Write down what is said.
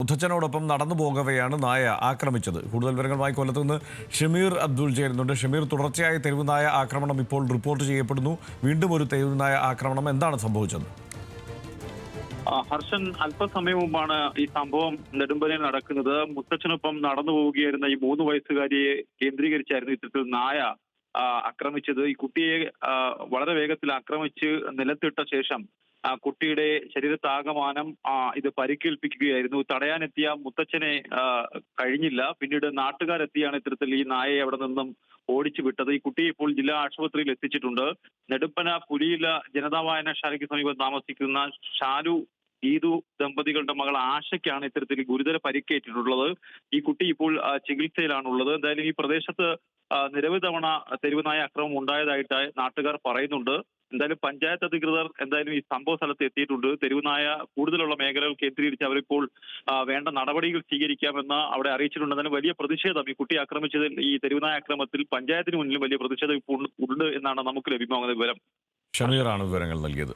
മുത്തച്ഛനോടൊപ്പം നടന്നു പോകവെയാണ് നായ ആക്രമിച്ചത്. കൂടുതൽ വിവരങ്ങളുമായി കൊല്ലത്ത് നിന്ന് ഷമീർ അബ്ദുൾ ചേരുന്നുണ്ട്. ഷമീർ, തുടർച്ചയായ തെരുവ് നായ ആക്രമണം ഇപ്പോൾ റിപ്പോർട്ട് ചെയ്യപ്പെടുന്നു. വീണ്ടും ഒരു തെരുവ് നായ ആക്രമണം, എന്താണ് സംഭവിച്ചത്? ഹർഷൻ, അല്പസമയം മുമ്പാണ് ഈ സംഭവം നെടുമ്പനയിൽ നടക്കുന്നത്. മുത്തച്ഛനൊപ്പം നടന്നു പോവുകയായിരുന്ന ഈ 3 വയസ്സുകാരിയെ കേന്ദ്രീകരിച്ചായിരുന്നു ഇത്തരത്തിൽ നായ ആക്രമിച്ചത്. ഈ കുട്ടിയെ വളരെ വേഗത്തിൽ ആക്രമിച്ച് നിലത്തിട്ട ശേഷം കുട്ടിയുടെ ശരീരത്താകമാനം ഇത് പരിക്കേൽപ്പിക്കുകയായിരുന്നു. തടയാനെത്തിയ മുത്തച്ഛനെ കഴിഞ്ഞില്ല. പിന്നീട് നാട്ടുകാരെത്തിയാണ് ഇത്തരത്തിൽ ഈ നായയെ അവിടെ നിന്നും ഓടിച്ചു വിട്ടത്. ഈ കുട്ടിയെ ഇപ്പോൾ ജില്ലാ ആശുപത്രിയിൽ എത്തിച്ചിട്ടുണ്ട്. നെടുമ്പന പുലിയില ജനതാ വായനശാലയ്ക്ക് സമീപം താമസിക്കുന്ന ഷാലു ഈദു ദമ്പതികളുടെ മകൾ ആശയ്ക്കാണ് ഇത്തരത്തിൽ ഗുരുതര പരിക്കേറ്റിട്ടുള്ളത്. ഈ കുട്ടി ഇപ്പോൾ ചികിത്സയിലാണുള്ളത്. എന്തായാലും ഈ പ്രദേശത്ത് നിരവധി തവണ തെരുവുനായ ആക്രമണം ഉണ്ടായതായിട്ട് നാട്ടുകാർ പറയുന്നുണ്ട്. എന്തായാലും പഞ്ചായത്ത് അധികൃതർ എന്തായാലും ഈ സംഭവ സ്ഥലത്ത് എത്തിയിട്ടുണ്ട്. തെരുവുനായ കൂടുതലുള്ള മേഖലകൾ കേന്ദ്രീകരിച്ച് അവരിപ്പോൾ വേണ്ട നടപടികൾ സ്വീകരിക്കാമെന്ന് അവിടെ അറിയിച്ചിട്ടുണ്ട്. എന്നാലും വലിയ പ്രതിഷേധം ഈ കുട്ടി ആക്രമിച്ചതിൽ, ഈ തെരുവുനായ ആക്രമണത്തിൽ പഞ്ചായത്തിന് മുന്നിൽ വലിയ പ്രതിഷേധം ഇപ്പോൾ ഉണ്ട് എന്നാണ് നമുക്ക് ലഭ്യമാകുന്ന വിവരം. ഷമീറാണ് വിവരങ്ങൾ നൽകിയത്.